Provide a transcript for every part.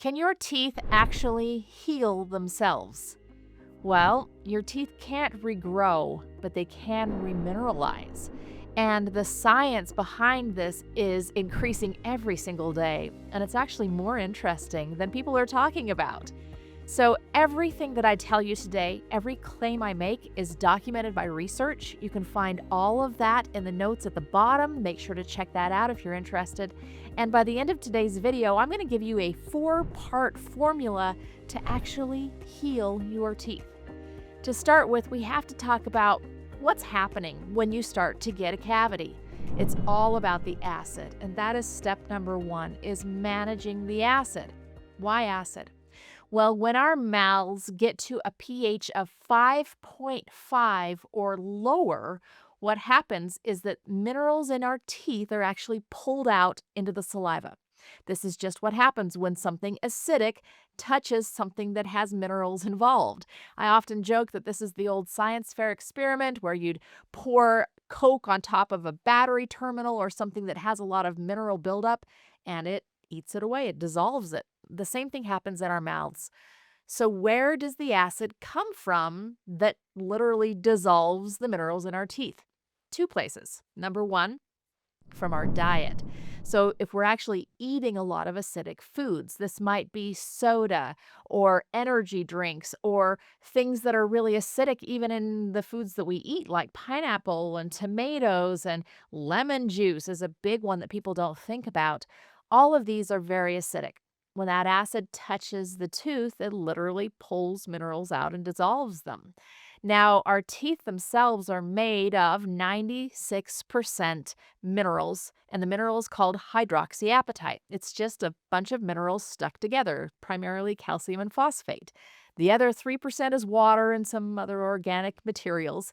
Can your teeth actually heal themselves? Well, your teeth can't regrow, but they can remineralize. And the science behind this is increasing every single day. And it's actually more interesting than people are talking about. So, everything that I tell you today, every claim I make is documented by research. You can find all of that in the notes at the bottom. Make sure to check that out if you're interested. And by the end of today's video, I'm going to give you a 4-part formula to actually heal your teeth. To start with, we have to talk about what's happening when you start to get a cavity. It's all about the acid, and that is step number 1, is managing the acid. Why acid? Well, when our mouths get to a pH of 5.5 or lower, what happens is that minerals in our teeth are actually pulled out into the saliva. This is just what happens when something acidic touches something that has minerals involved. I often joke that this is the old science fair experiment where you'd pour Coke on top of a battery terminal or something that has a lot of mineral buildup, and it eats it away, it dissolves it. The same thing happens in our mouths. So, where does the acid come from that literally dissolves the minerals in our teeth? 2 places. Number 1, from our diet. So, if we're actually eating a lot of acidic foods, this might be soda or energy drinks or things that are really acidic, even in the foods that we eat, like pineapple and tomatoes, and lemon juice is a big one that people don't think about. All of these are very acidic. When that acid touches the tooth, it literally pulls minerals out and dissolves them. Now, our teeth themselves are made of 96% minerals, and the mineral is called hydroxyapatite. It's just a bunch of minerals stuck together, primarily calcium and phosphate. The other 3% is water and some other organic materials,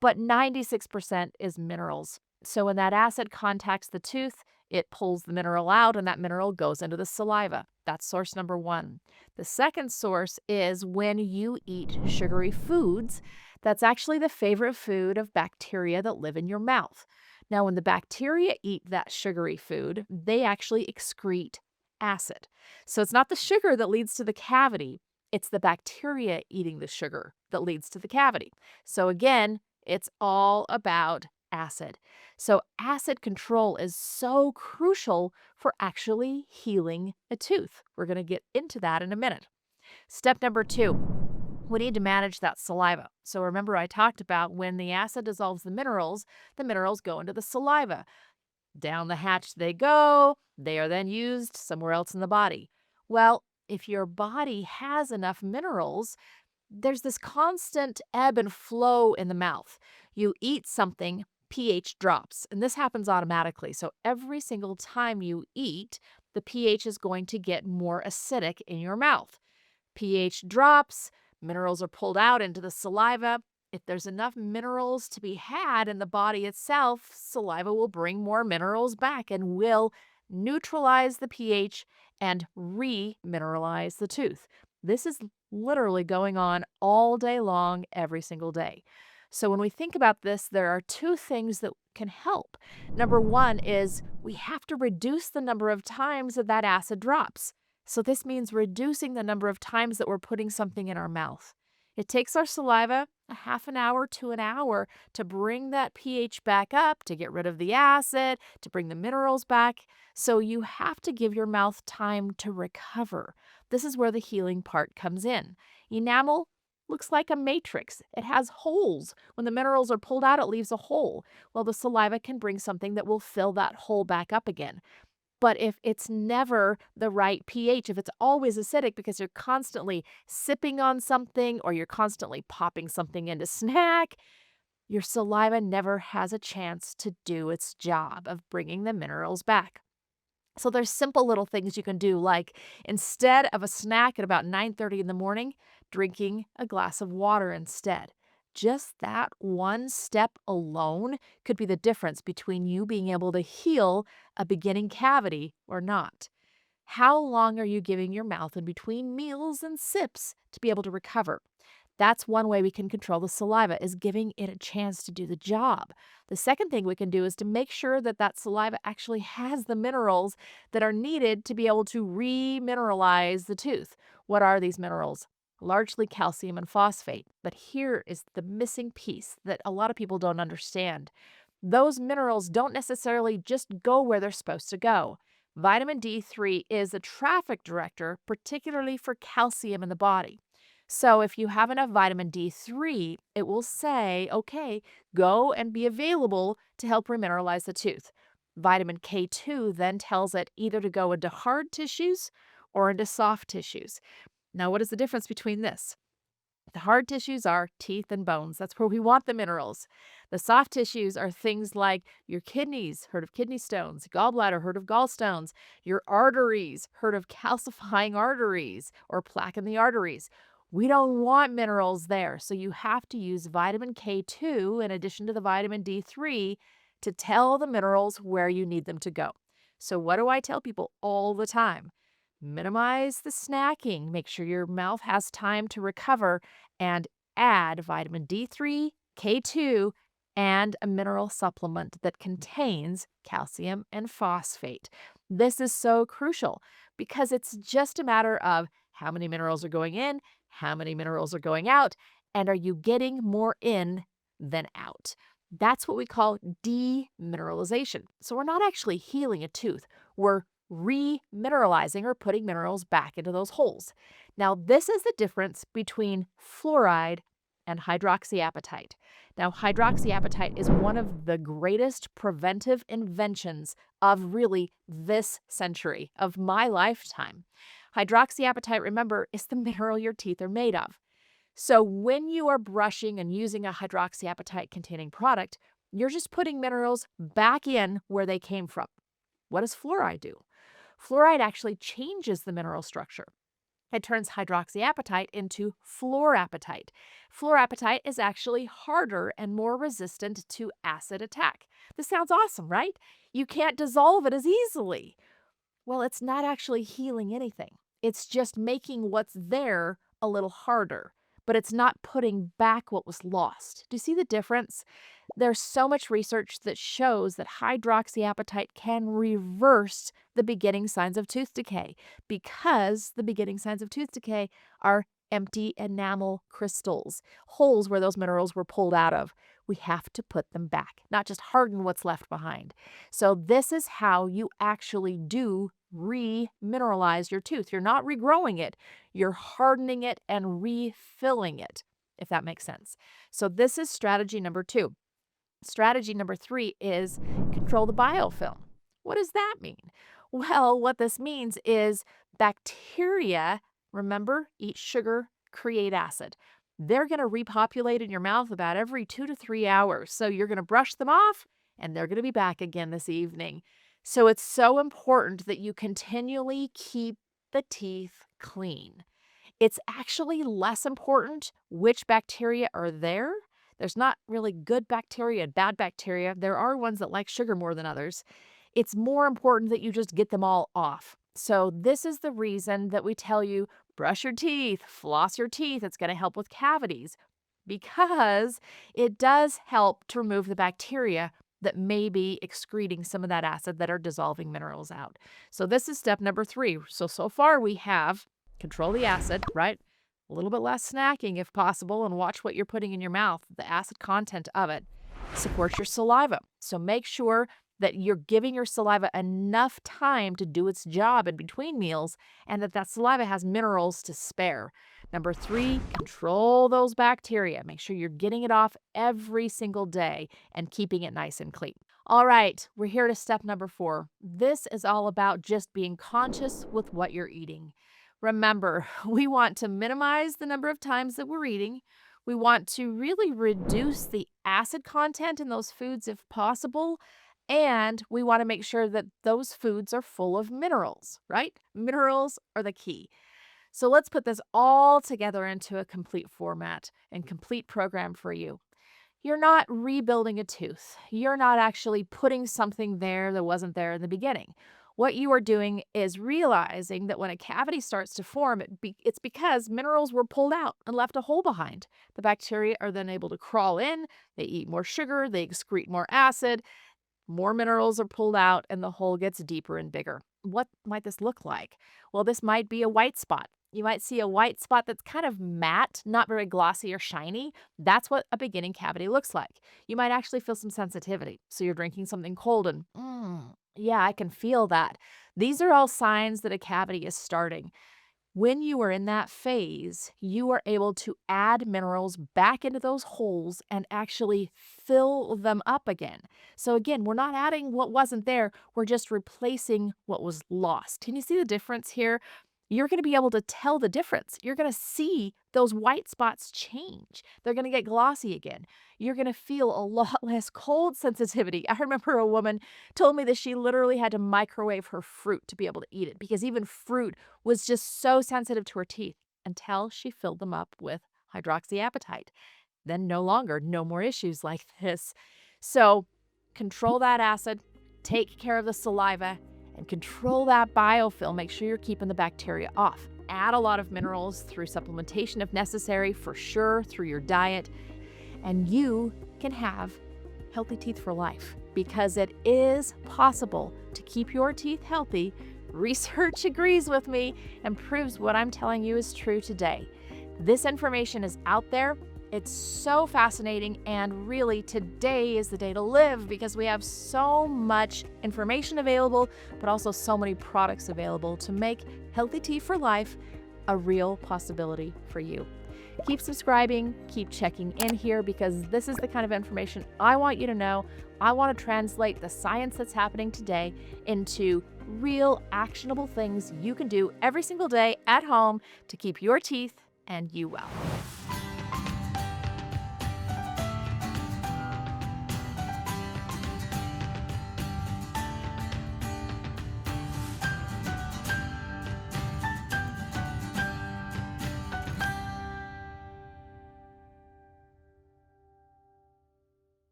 but 96% is minerals. So when that acid contacts the tooth, it pulls the mineral out and that mineral goes into the saliva. That's source number 1. The second source is when you eat sugary foods. That's actually the favorite food of bacteria that live in your mouth. Now, when the bacteria eat that sugary food, they actually excrete acid. So it's not the sugar that leads to the cavity, it's the bacteria eating the sugar that leads to the cavity. So again, it's all about acid. So acid control is so crucial for actually healing a tooth. We're going to get into that in a minute. Step number 2, we need to manage that saliva. So remember, I talked about when the acid dissolves the minerals go into the saliva. Down the hatch they go. They are then used somewhere else in the body. Well, if your body has enough minerals, there's this constant ebb and flow in the mouth. You eat something, pH drops, and this happens automatically. So every single time you eat, the pH is going to get more acidic in your mouth. pH drops, minerals are pulled out into the saliva. If there's enough minerals to be had in the body itself, saliva will bring more minerals back and will neutralize the pH and remineralize the tooth. This is literally going on all day long, every single day. So when we think about this, there are 2 things that can help. Number 1 is we have to reduce the number of times that acid drops. So this means reducing the number of times that we're putting something in our mouth. It takes our saliva a half an hour to an hour to bring that pH back up, to get rid of the acid, to bring the minerals back. So you have to give your mouth time to recover. This is where the healing part comes in. Enamel looks like a matrix. It has holes. When the minerals are pulled out, it leaves a hole. Well, the saliva can bring something that will fill that hole back up again. But if it's never the right pH, if it's always acidic because you're constantly sipping on something or you're constantly popping something into snack, your saliva never has a chance to do its job of bringing the minerals back. So there's simple little things you can do, like instead of a snack at about 9:30 in the morning, drinking a glass of water instead. Just that one step alone could be the difference between you being able to heal a beginning cavity or not. How long are you giving your mouth in between meals and sips to be able to recover? That's one way we can control the saliva, is giving it a chance to do the job. The second thing we can do is to make sure that that saliva actually has the minerals that are needed to be able to remineralize the tooth. What are these minerals? Largely calcium and phosphate. But here is the missing piece that a lot of people don't understand. Those minerals don't necessarily just go where they're supposed to go. Vitamin D3 is a traffic director, particularly for calcium in the body. So if you have enough vitamin D3, it will say, okay, go and be available to help remineralize the tooth. Vitamin K2 then tells it either to go into hard tissues or into soft tissues. Now, what is the difference between this? The hard tissues are teeth and bones. That's where we want the minerals. The soft tissues are things like your kidneys, heard of kidney stones, gallbladder, heard of gallstones, your arteries, heard of calcifying arteries or plaque in the arteries. We don't want minerals there, so you have to use vitamin K2 in addition to the vitamin D3 to tell the minerals where you need them to go. So what do I tell people all the time? Minimize the snacking. Make sure your mouth has time to recover and add vitamin D3, K2, and a mineral supplement that contains calcium and phosphate. This is so crucial because it's just a matter of how many minerals are going in, how many minerals are going out, and are you getting more in than out? That's what we call demineralization. So we're not actually healing a tooth. We're remineralizing or putting minerals back into those holes. Now, this is the difference between fluoride and hydroxyapatite. Now, hydroxyapatite is one of the greatest preventive inventions of really this century, of my lifetime. Hydroxyapatite, remember, is the mineral your teeth are made of. So when you are brushing and using a hydroxyapatite containing product, you're just putting minerals back in where they came from. What does fluoride do? Fluoride actually changes the mineral structure. It turns hydroxyapatite into fluorapatite. Fluorapatite is actually harder and more resistant to acid attack. This sounds awesome, right? You can't dissolve it as easily. Well, it's not actually healing anything. It's just making what's there a little harder, but it's not putting back what was lost. Do you see the difference? There's so much research that shows that hydroxyapatite can reverse the beginning signs of tooth decay because the beginning signs of tooth decay are empty enamel crystals, holes where those minerals were pulled out of. We have to put them back, not just harden what's left behind. So this is how you actually do remineralize your tooth. You're not regrowing it, you're hardening it and refilling it, if that makes sense. So this is strategy number 2. Strategy number 3 is control the biofilm. What does that mean? Well, what this means is bacteria, remember, eat sugar, create acid. They're going to repopulate in your mouth about every 2 to 3 hours. So you're going to brush them off and they're going to be back again this evening. So it's so important that you continually keep the teeth clean. It's actually less important which bacteria are there. There's not really good bacteria and bad bacteria. There are ones that like sugar more than others. It's more important that you just get them all off. So this is the reason that we tell you brush your teeth, floss your teeth. It's going to help with cavities because it does help to remove the bacteria that may be excreting some of that acid that are dissolving minerals out. So this is step number 3. So far we have control the acid, right? A little bit less snacking if possible, and watch what you're putting in your mouth, the acid content of it. Support your saliva. So make sure that you're giving your saliva enough time to do its job in between meals and that saliva has minerals to spare. Number 3, control those bacteria. Make sure you're getting it off every single day and keeping it nice and clean. All right, we're here to step number 4. This is all about just being conscious with what you're eating. Remember, we want to minimize the number of times that we're eating. We want to really reduce the acid content in those foods if possible. And we want to make sure that those foods are full of minerals, right? Minerals are the key. So let's put this all together into a complete format and complete program for you. You're not rebuilding a tooth. You're not actually putting something there that wasn't there in the beginning. What you are doing is realizing that when a cavity starts to form, it's because minerals were pulled out and left a hole behind. The bacteria are then able to crawl in, they eat more sugar, they excrete more acid, more minerals are pulled out, and the hole gets deeper and bigger. What might this look like? Well, this might be a white spot. You might see a white spot that's kind of matte, not very glossy or shiny. That's what a beginning cavity looks like. You might actually feel some sensitivity. So you're drinking something cold and, yeah, I can feel that. These are all signs that a cavity is starting. When you are in that phase, you are able to add minerals back into those holes and actually fill them up again. So, again, we're not adding what wasn't there, we're just replacing what was lost. Can you see the difference here? You're going to be able to tell the difference. You're going to see those white spots change. They're going to get glossy again. You're going to feel a lot less cold sensitivity. I remember a woman told me that she literally had to microwave her fruit to be able to eat it because even fruit was just so sensitive to her teeth until she filled them up with hydroxyapatite. Then no more issues like this. So control that acid, take care of the saliva, and control that biofilm. Make sure you're keeping the bacteria off. Add a lot of minerals through supplementation if necessary, for sure, through your diet, and you can have healthy teeth for life because it is possible to keep your teeth healthy. Research agrees with me and proves what I'm telling you is true today. This information is out there. It's so fascinating, and really today is the day to live because we have so much information available, but also so many products available to make healthy teeth for life a real possibility for you. Keep subscribing, keep checking in here because this is the kind of information I want you to know. I want to translate the science that's happening today into real actionable things you can do every single day at home to keep your teeth and you well.